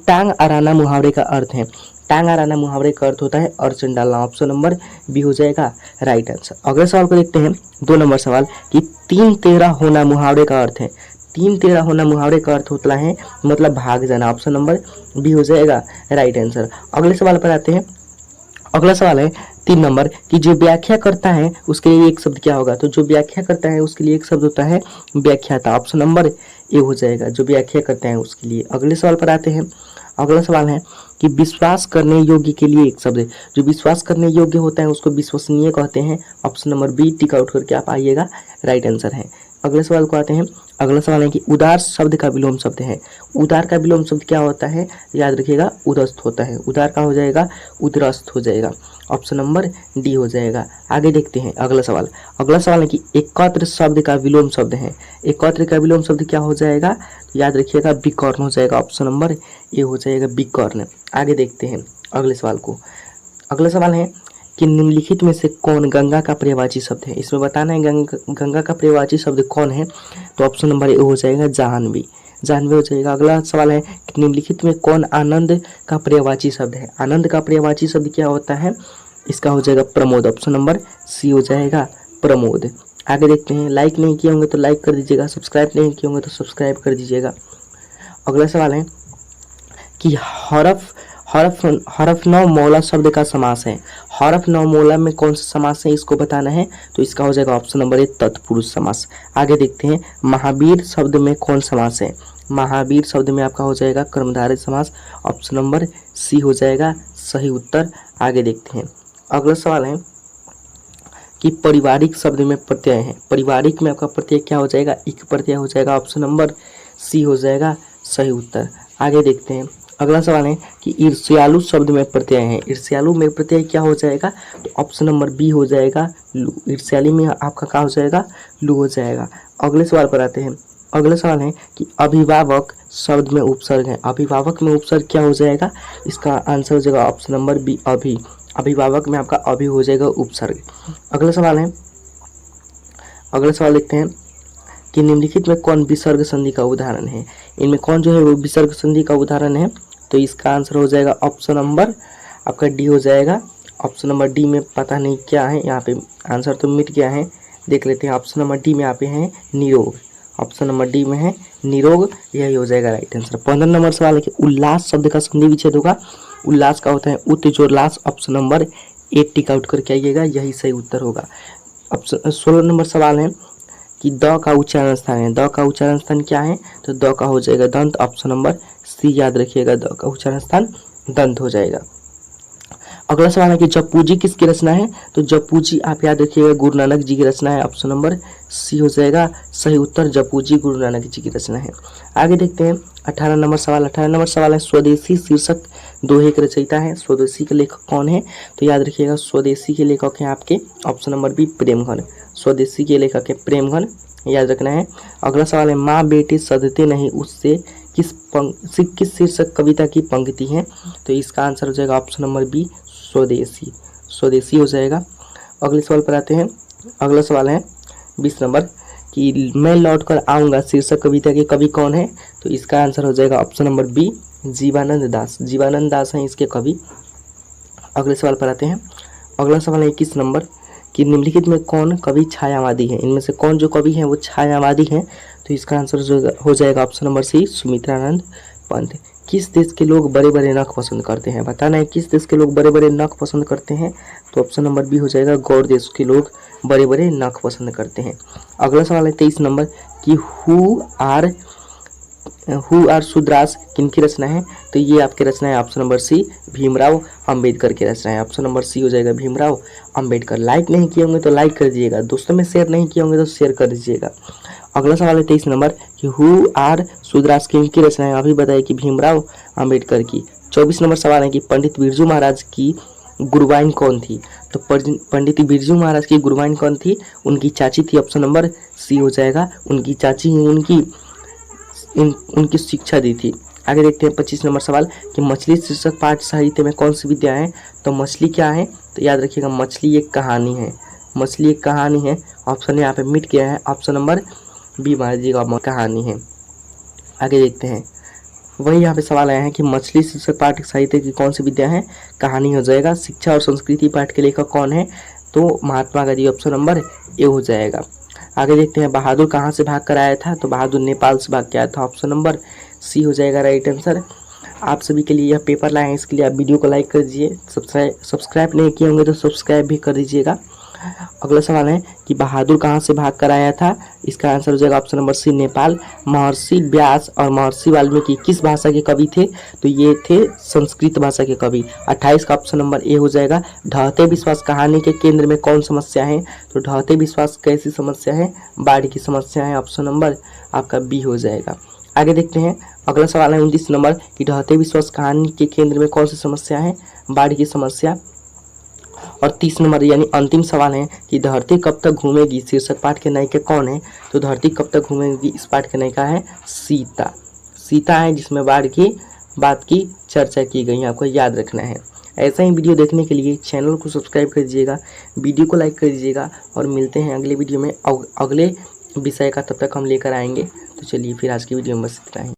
टांग अड़ाना मुहावरे का अर्थ है। टांग अड़ाना मुहावरे का अर्थ होता है अड़चन डालना। ऑप्शन नंबर बी हो जाएगा राइट आंसर। अगले सवाल को देखते हैं, 2 नंबर सवाल कि तीन तेरा होना मुहावरे का अर्थ है। तीन तेरा होना मुहावरे का अर्थ होता है मतलब भाग जाना। ऑप्शन नंबर बी हो जाएगा राइट आंसर। अगले सवाल पर आते हैं। अगला सवाल है 3 नंबर कि जो व्याख्या करता है उसके लिए एक शब्द क्या होगा। तो जो व्याख्या करता है उसके लिए एक शब्द होता है व्याख्याता। ऑप्शन नंबर ए हो जाएगा, जो व्याख्या करते हैं उसके लिए। अगले सवाल पर आते हैं। अगला सवाल है कि विश्वास करने योग्य के लिए एक शब्द। जो विश्वास करने योग्य होता है उसको विश्वसनीय कहते हैं। Option number B tick out करके आप आइएगा, राइट आंसर है। अगले सवाल को आते हैं। अगला सवाल है कि उदार शब्द का विलोम शब्द है। उदार का विलोम शब्द क्या होता है, याद रखिएगा उदस्त होता है। उदार का हो जाएगा उदरस्त हो जाएगा। ऑप्शन नंबर डी हो जाएगा। आगे देखते हैं अगला सवाल। अगला सवाल है कि एकत्र शब्द का विलोम शब्द है। एकत्र का विलोम शब्द क्या हो जाएगा, तो याद रखिएगा विकर्ण हो जाएगा। ऑप्शन नंबर ए हो जाएगा विकर्ण। आगे देखते हैं अगले सवाल को। अगला सवाल है कि निम्नलिखित में से कौन गंगा का पर्यायवाची शब्द है। इसमें बताना है गंगा का पर्यायवाची शब्द कौन है, तो ऑप्शन नंबर ए हो जाएगा जाह्नवी। जाह्नवी हो जाएगा। अगला सवाल है कि निम्नलिखित में कौन आनंद का पर्यायवाची शब्द है। आनंद का पर्यायवाची शब्द क्या होता है, इसका हो जाएगा प्रमोद। ऑप्शन नंबर सी हो जाएगा प्रमोद। आगे देखते हैं। लाइक नहीं किए होंगे तो लाइक कर दीजिएगा, सब्सक्राइब नहीं किए होंगे तो सब्सक्राइब कर दीजिएगा। अगला सवाल है कि हरफ हरफ हरफ नौ मौला शब्द का समास है। हरफ नौ मौला में कौन सा समास है इसको बताना है, तो इसका हो जाएगा ऑप्शन नंबर ए तत्पुरुष समास। आगे देखते हैं। महावीर शब्द में कौन समास है। महावीर शब्द में आपका हो जाएगा कर्मधारय समास। ऑप्शन नंबर सी हो जाएगा सही उत्तर। आगे देखते हैं। अगला सवाल है कि पारिवारिक शब्द में प्रत्यय है। पारिवारिक में आपका प्रत्यय क्या हो जाएगा, इक प्रत्यय हो जाएगा। ऑप्शन नंबर सी हो जाएगा सही उत्तर। आगे देखते हैं। अगला सवाल है कि ईर्ष्यालु शब्द में प्रत्यय है। ईर्ष्यालु में प्रत्यय क्या हो जाएगा, तो ऑप्शन नंबर बी हो जाएगा लू। ईर्ष्याली में आपका क्या हो जाएगा, लू हो जाएगा। अगले सवाल पर आते हैं। अगला सवाल है कि अभिभावक शब्द में उपसर्ग है। अभिभावक में उपसर्ग क्या हो जाएगा, इसका आंसर हो जाएगा ऑप्शन नंबर बी अभी। अभिभावक में आपका अभी हो जाएगा उपसर्ग। अगला सवाल है। अगला सवाल देखते हैं कि निम्नलिखित में कौन विसर्ग संधि का उदाहरण है। इनमें कौन जो है वो विसर्ग संधि का उदाहरण है, तो इसका आंसर हो जाएगा ऑप्शन नंबर आपका डी हो जाएगा। ऑप्शन नंबर डी में पता नहीं क्या है, यहाँ पे आंसर तो मिट गया है, देख लेते हैं। ऑप्शन नंबर डी में यहाँ पे है निरोग। ऑप्शन नंबर डी में है निरोग, यही हो जाएगा राइट आंसर। 15 नंबर सवाल है कि उल्लास शब्द का संधि विच्छेद होगा। उल्लास का होता है उत्तेजोल्लास। Option number A tick out करके आइएगा, यही सही उत्तर होगा। ऑप्शन 16 नंबर सवाल है कि द का उच्चारण स्थान है। द का उच्चारण स्थान क्या है, तो द का हो जाएगा दंत। ऑप्शन नंबर सी याद रखिएगा, द का उच्चारण स्थान दंत हो जाएगा। अगला सवाल है कि जपूजी किसकी रचना है, तो जपूजी आप याद रखिएगा गुरु नानक जी की रचना है। ऑप्शन नंबर सी हो जाएगा सही उत्तर, जपूजी गुरु नानक जी की रचना है। आगे देखते हैं 18 नंबर सवाल। 18 नंबर सवाल है स्वदेशी शीर्षक दोहे के रचयिता है। स्वदेशी के लेखक कौन है, तो याद रखिएगा स्वदेशी के लेखक हैं आपके ऑप्शन नंबर बी प्रेमघन। स्वदेशी के लेखक है प्रेमघन, याद रखना है। अगला सवाल है माँ बेटे सदते नहीं उससे किस शीर्षक कविता की पंक्ति है, तो इसका आंसर हो जाएगा ऑप्शन नंबर बी स्वदेशी। स्वदेशी हो जाएगा। अगले सवाल पर आते हैं। अगला सवाल है 20 नंबर कि मैं लौट कर आऊँगा शीर्षक कविता के कवि कौन है, तो इसका आंसर हो जाएगा ऑप्शन नंबर बी जीवानंद दास। जीवानंद दास हैं इसके कवि। अगले सवाल पर आते हैं। अगला सवाल है 21 नंबर कि निम्नलिखित में कौन कवि छायावादी है। इनमें से कौन जो कवि है वो छायावादी है, तो इसका आंसर हो जाएगा option number C Sumitranand Pant. किस देश के लोग बड़े बड़े नख पसंद करते हैं, बताना है किस देश के लोग बड़े बड़े नख पसंद करते हैं, तो ऑप्शन नंबर बी हो जाएगा गौर देश के लोग बड़े बड़े नख पसंद करते हैं। अगला सवाल है 23 नंबर कि हु आर सुद्रास किनकी रचना है, तो ये आपकी रचना है option number C Bhimrao Ambedkar की रचना है। ऑप्शन नंबर सी हो जाएगा भीमराव अंबेडकर। लाइक नहीं किए होंगे तो लाइक कर दीजिएगा, दोस्तों में शेयर नहीं किए होंगे तो शेयर कर दीजिएगा। अगला सवाल है 23 नंबर कि हु आर सुद्रास किनकी रचना है, अभी बताइए कि भीमराव अंबेडकर की। 24 नंबर सवाल है कि पंडित बिरजू महाराज की गुरुवाइन कौन थी, तो पंडित बिरजू महाराज की गुरुवाइन कौन थी, उनकी चाची थी। ऑप्शन नंबर सी हो जाएगा उनकी चाची ही उनकी शिक्षा दी थी। आगे देखते हैं 25 नंबर सवाल कि मछली शीर्षक पाठ साहित्य में कौन सी विद्या है, तो मछली क्या है, तो याद रखिएगा मछली एक कहानी है। मछली एक कहानी है, ऑप्शन यहाँ पे मिट गया है, ऑप्शन नंबर बी महाराज जी का कहानी है। आगे देखते हैं वही यहाँ पे सवाल आया है कि मछली शीर्षक पाठ साहित्य की कौन सी विद्या है, कहानी हो जाएगा। शिक्षा और संस्कृति पाठ के लेखक कौन है, तो महात्मा गांधी, ऑप्शन नंबर ए हो जाएगा। आगे देखते हैं, बहादुर कहाँ से भाग कर आया था, तो बहादुर नेपाल से भाग के आया था, ऑप्शन नंबर सी हो जाएगा राइट आंसर। आप सभी के लिए यह पेपर लाए हैं, इसके लिए आप वीडियो को लाइक कर दीजिए, सब्सक्राइब नहीं किए होंगे तो सब्सक्राइब भी कर दीजिएगा। अगला सवाल है कि बहादुर कहाँ से भाग कर आया था, इसका आंसर हो जाएगा ऑप्शन नंबर सी नेपाल। महर्षि व्यास और महर्षि वाल्मीकि किस भाषा के कवि थे, तो ये थे संस्कृत भाषा के कवि। 28 का ऑप्शन नंबर ए हो जाएगा। ढहते विश्वास कहानी के केंद्र में कौन समस्या है, तो ढहते विश्वास कैसी समस्या है, बाढ़ की समस्या है, ऑप्शन नंबर आपका बी हो जाएगा। आगे देखते हैं, अगला सवाल है 29 नंबर कि ढहते विश्वास कहानी के केंद्र में कौन सी समस्या है, बाढ़ की समस्या। और 30 नंबर यानी अंतिम सवाल है कि धरती कब तक घूमेगी शीर्षक पाठ के नायिका कौन है, तो धरती कब तक घूमेगी इस पाठ के नायिका है सीता। सीता है जिसमें बाढ़ की बात की चर्चा की गई है, आपको याद रखना है। ऐसा ही वीडियो देखने के लिए चैनल को सब्सक्राइब कर दीजिएगा, वीडियो को लाइक कर दीजिएगा और मिलते हैं अगले वीडियो में अगले विषय का। तब तक हम लेकर आएंगे। तो चलिए फिर आज की वीडियो में बस इतना ही।